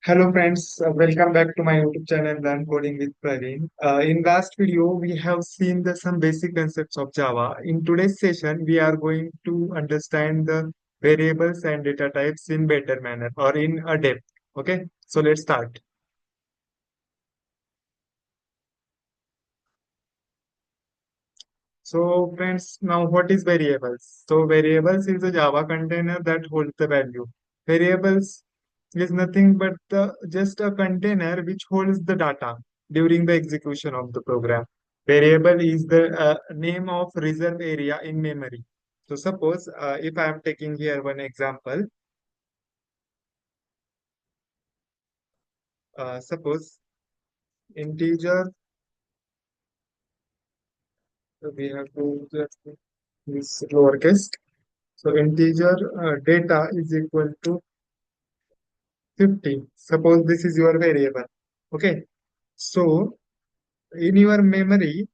Hello friends, welcome back to my YouTube channel Learn Coding with Praveen. In last video, we have seen some basic concepts of Java. In today's session, we are going to understand the variables and data types in better manner or in a depth. Okay, so let's start. So friends, now what is variables? So variables is a Java container that holds the value. Variables is nothing but just a container which holds the data during the execution of the program. Variable is the name of reserve area in memory. So suppose if I am taking here one example, suppose integer, so we have to just use lowercase. So integer data is equal to 50. Suppose this is your variable. Okay. So in your memory,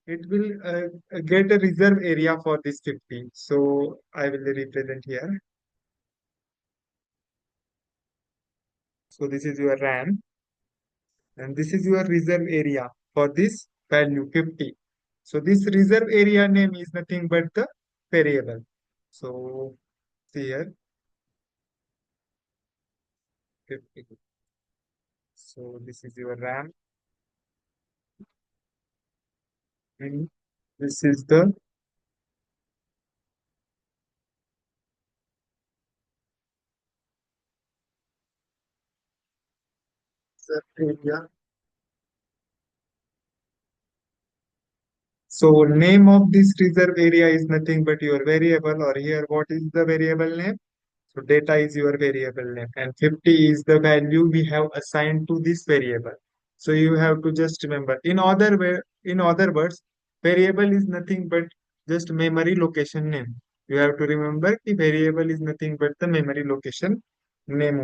it will get a reserve area for this 50. So I will represent here. So this is your RAM and this is your reserve area for this value 50. So this reserve area name is nothing but the variable. So here 50. So this is your RAM and this is the reserve area. So name of this reserve area is nothing but your variable, or here what is the variable name? So data is your variable name and 50 is the value we have assigned to this variable. So you have to just remember. In other words, variable is nothing but just memory location name. You have to remember the variable is nothing but the memory location name.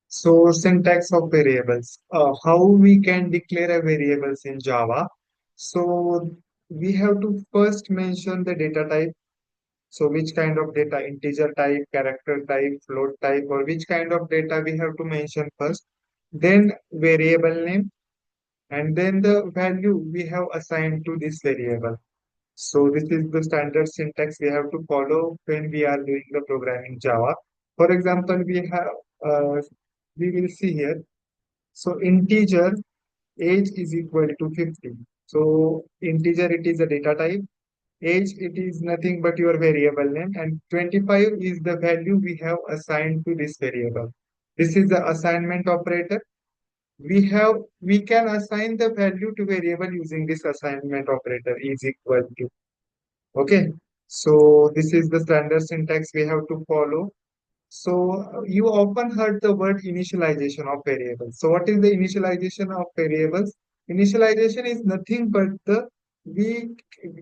So syntax of variables. How we can declare a variables in Java. So we have to first mention the data type. So which kind of data, integer type, character type, float type, or which kind of data we have to mention first. Then variable name, and then the value we have assigned to this variable. So this is the standard syntax we have to follow when we are doing the programming Java. For example, we will see here. So integer age is equal to 50. So integer, it is a data type. Age, it is nothing but your variable name, and 25 is the value we have assigned to this variable. This is the assignment operator. We can assign the value to variable using this assignment operator is equal to. Okay. So this is the standard syntax we have to follow. So you often heard the word initialization of variables. So what is the initialization of variables? Initialization is nothing but the we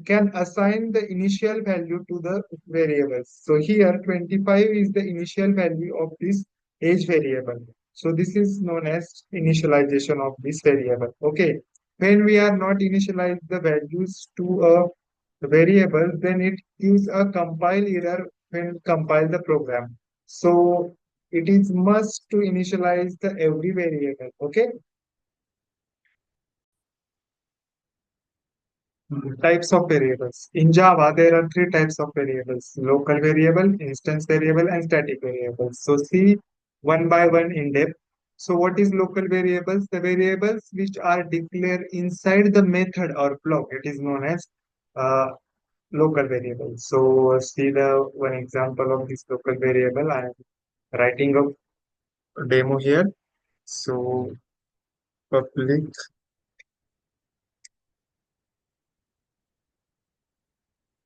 can assign the initial value to the variables. So here 25 is the initial value of this age variable. So this is known as initialization of this variable. Okay. When we are not initialize the values to a variable, then it gives a compile error when compile the program. So it is must to initialize the every variable. Okay. Types of variables. In Java, there are three types of variables: local variable, instance variable, and static variables. So see one by one in depth. So what is local variables? The variables which are declared inside the method or block. It is known as uh, local variables. So see the one example of this local variable. I am writing a demo here. So public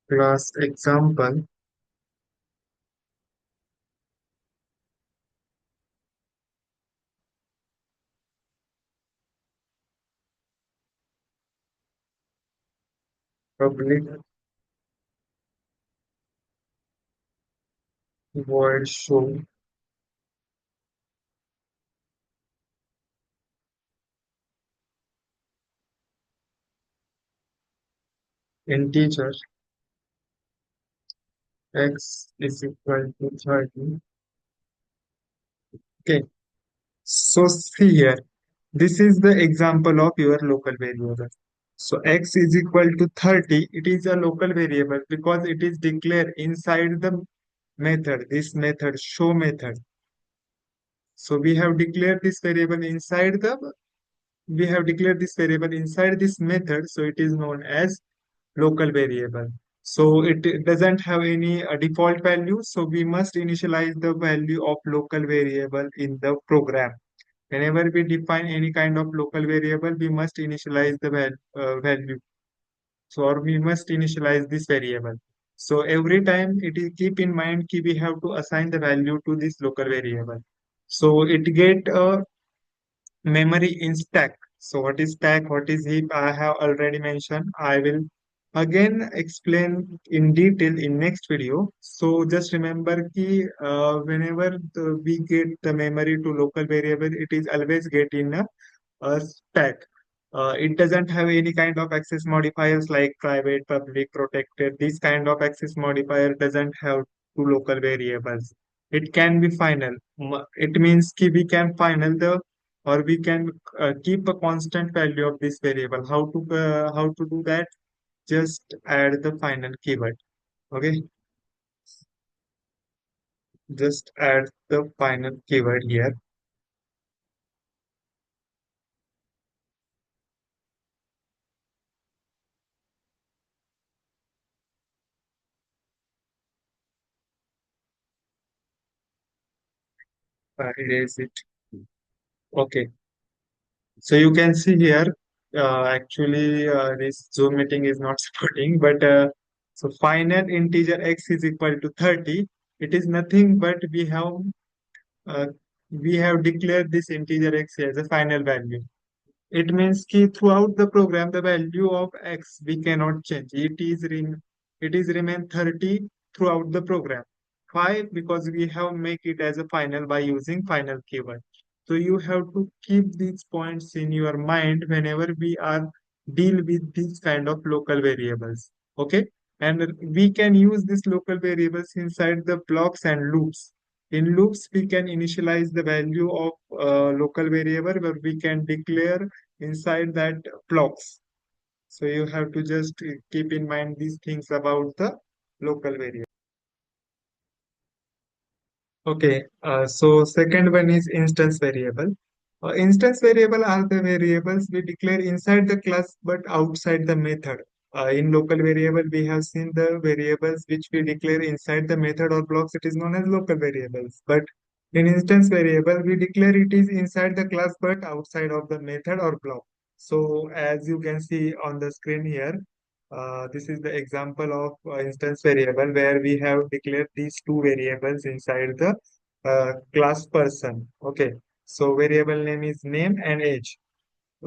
class example, public void show integer x is equal to 30 Okay. So see here, this is the example of your local variable. So x is equal to 30. It is a local variable because it is declared inside the method, this method, show method. So we have declared this variable inside this method. So it is known as local variable. So it doesn't have any default value. So we must initialize the value of local variable in the program. Whenever we define any kind of local variable, we must initialize the value. So, or we must initialize this variable. So every time it is keep in mind कि we have to assign the value to this local variable. So it get a memory in stack. So what is stack? What is heap? I have already mentioned. I will again explain in detail in next video. So just remember कि whenever we get the memory to local variable, it is always get in a stack. It doesn't have any kind of access modifiers like private, public, protected. This kind of access modifier doesn't have two local variables. It can be final. It means कि we can final the or we can keep a constant value of this variable. How to do that? Just add the final keyword. Okay, just add the final keyword here. Erase it. Okay. So you can see here, actually, this Zoom meeting is not supporting, but so final integer x is equal to 30. It is nothing but uh, we have declared this integer x as a final value. It means that throughout the program, the value of x we cannot change. It is remain 30 throughout the program. Why? Because we have make it as a final by using final keyword. So you have to keep these points in your mind whenever we are deal with these kind of local variables. Okay, and we can use these local variables inside the blocks and loops. In loops, we can initialize the value of local variable, where we can declare inside that blocks. So you have to just keep in mind these things about the local variable. Okay, so second one is instance variable. Instance variable are the variables we declare inside the class but outside the method. In local variable, we have seen the variables which we declare inside the method or blocks. It is known as local variables. But in instance variable, we declare it is inside the class but outside of the method or block. So as you can see on the screen here, this is the example of instance variable where we have declared these two variables inside the class person. Okay, so variable name is name and age.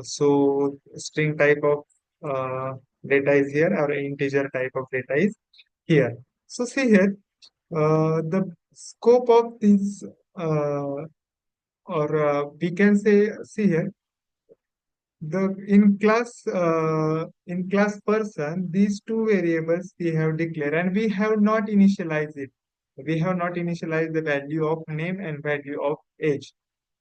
So string type of uh, data is here or integer type of data is here. So see here, the scope of these or we can say, see here, the in class person, these two variables we have declared and we have not initialized it. We have not initialized the value of name and value of age.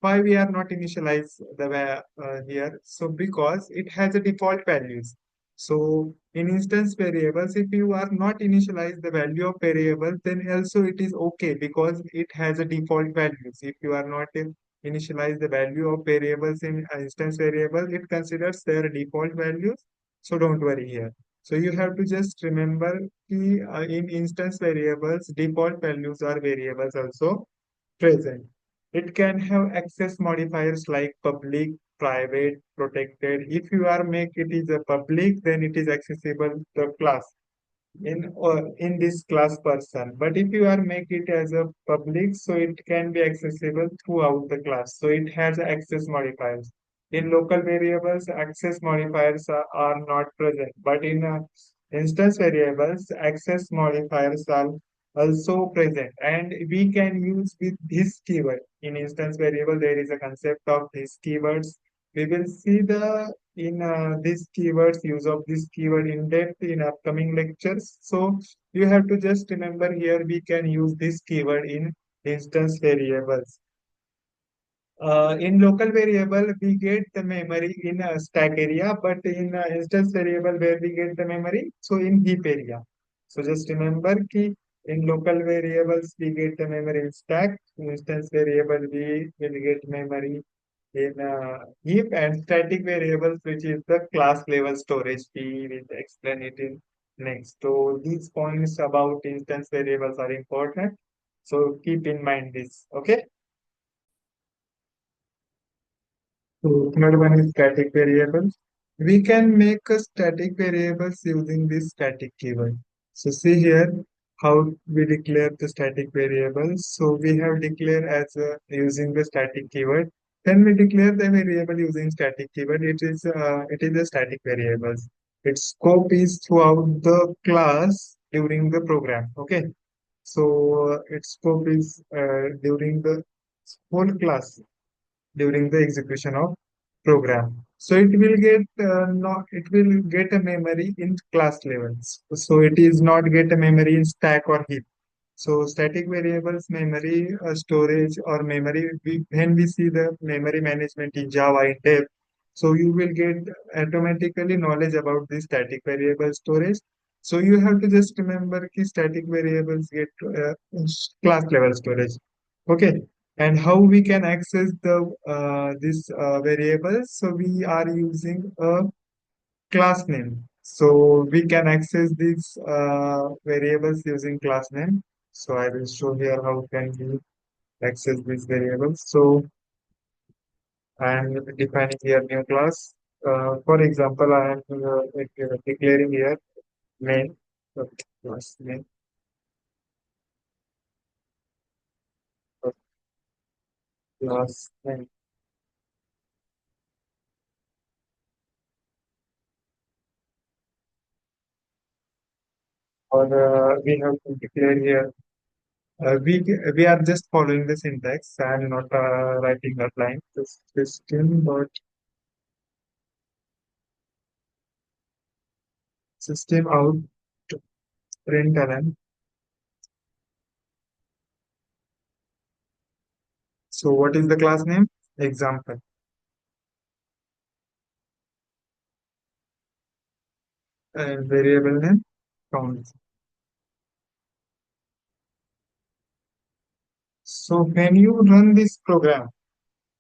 Why we are not initialize the here? So because it has a default values. So in instance variables, if you are not initialize the value of variable, then also it is okay because it has a default values. If you are not initialize the value of variables in instance variable, it considers their default values. So don't worry here. So you have to just remember in instance variables, default values are variables also present. It can have access modifiers like public, private, protected. If you are make it is a public, then it is accessible the class in this class person. But if you are make it as a public, so it can be accessible throughout the class. So it has access modifiers. In local variables, access modifiers are not present, but in instance variables, access modifiers are also present, and we can use with this keyword. In instance variable, there is a concept of these keywords. We will see the in these keywords, use of this keyword in depth in upcoming lectures. So you have to just remember here we can use this keyword in instance variables. In local variable, we get the memory in a stack area, but in instance variable where we get the memory, so in heap area. So just remember कि in local variables we get the memory in stack, instance variable we will get memory in heap, and static variables, which is the class level storage. We will explain it in next. So these points about instance variables are important. So keep in mind this. Okay. So third one is static variables. We can make a static variables using this static keyword. So see here how we declare the static variables. So we have declared as using the static keyword. Then we declare the variable using static keyword. It is a static variables. Its scope is throughout the class during the program. Okay. So its scope is during the whole class during the execution of program. So it will get not it will get a memory in class levels. So it is not get a memory in stack or heap. So static variables memory storage or memory when we see the memory management in Java in depth, so you will get automatically knowledge about the static variable storage. So you have to just remember कि static variables get class level storage. Okay, and how we can access the this variables? So we are using a class name. So we can access these variables using class name. So I will show here how can we access these variables. So I am defining here new class. For example, I am declaring here main class name class name. Or we have to declare here. We are just following the syntax. I am not writing that line. Just system out println. So what is the class name? Example. And variable name count. So when you run this program,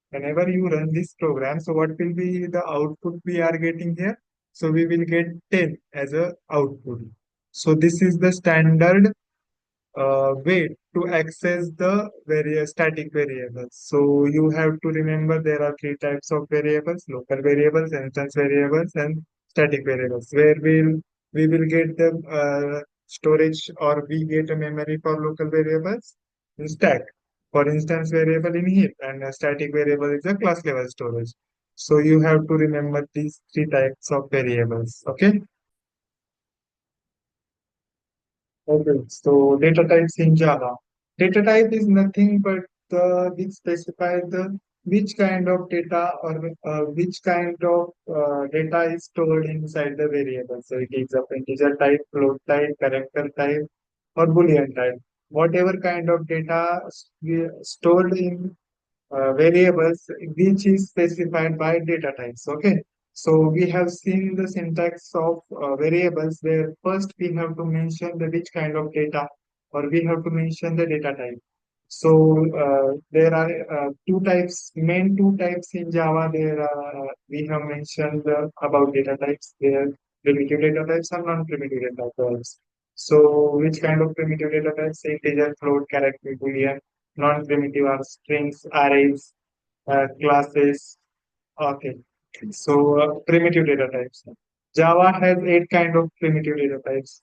whenever you run this program, so what will be the output we are getting here? So we will get 10 as a output. So this is the standard way to access the various static variables. So you have to remember there are three types of variables: local variables, instance variables, and static variables. Where we will get the storage, or we get a memory for local variables in stack. For instance variable in heap, and a static variable is a class level storage. So you have to remember these three types of variables. Okay. Okay, so data types in Java. Data type is nothing but we specify the which kind of data, or which kind of data is stored inside the variable. So it is of integer type, float type, character type, or Boolean type. Whatever kind of data stored in variables, which is specified by data types. Okay, so we have seen the syntax of variables, where first we have to mention the which kind of data, or we have to mention the data type. So there are main two types in Java. There we have mentioned about data types. There primitive data types and non-primitive data types. So which kind of primitive data types? Integer, float, character, boolean. Non-primitive are strings, arrays, classes. Okay. So primitive data types. Java has eight kind of primitive data types: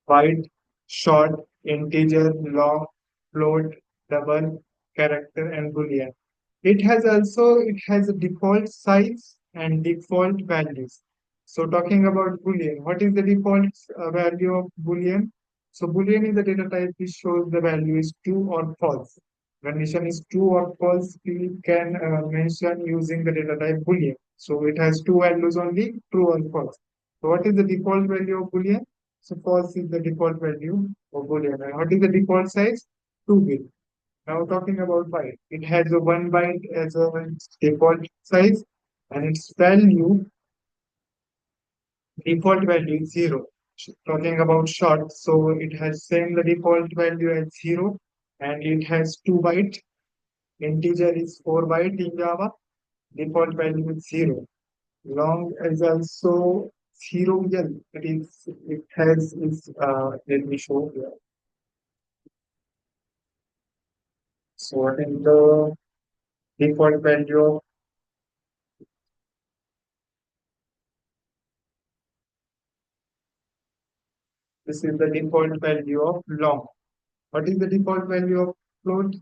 byte, short, integer, long, float, double, character, and boolean. It has a default size and default values. So talking about boolean, what is the default value of boolean? So boolean is the data type which shows the value is true or false. Condition is true or false, we can mention using the data type boolean. So it has two values only, true or false. So what is the default value of boolean? So false is the default value of Boolean. And what is the default size? 2 bit. Now talking about byte, it has a 1 byte as a default size, and its default value is 0. Talking about short, so it has same the default value as 0, and it has 2 byte. Integer is 4 byte in Java. Default value is 0. Long is also 0. Yeah, it has is let me show here. So what is the default value of this is the default value of long. What is the default value of float?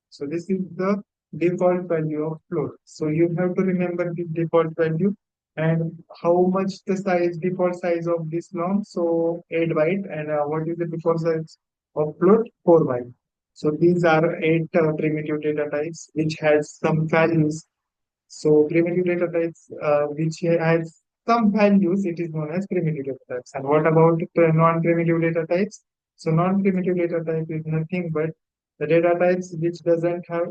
So this is the default value of float. So you have to remember the default value and how much the size, default size of this long. So 8 byte, and what is the default size of float? 4 byte. So these are eight primitive data types which has some values. So primitive data types which has some values, it is known as primitive data types. And what about the non-primitive data types? So non-primitive data type is nothing but the data types which doesn't have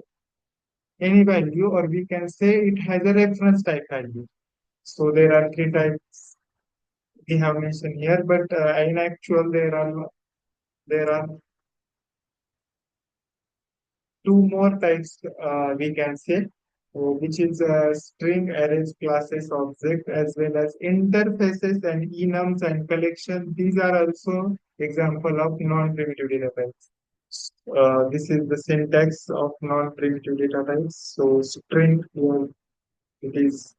any value, or we can say it has a reference type value. So there are three types we have mentioned here, but in actual there are two more types we can say, which is string arrays, classes, object, as well as interfaces and enums and collection. These are also example of non-primitive data types. This is the syntax of non-primitive data types. So string here, it is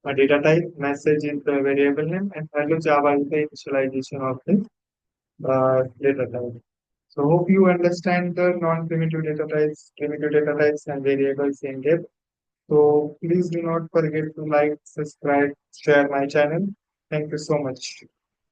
a data type, message is the variable name, and hello Java is the initialization of the data type. So hope you understand the non-primitive data types, primitive data types, and variables in depth. So please do not forget to like, subscribe, share my channel. Thank you so much.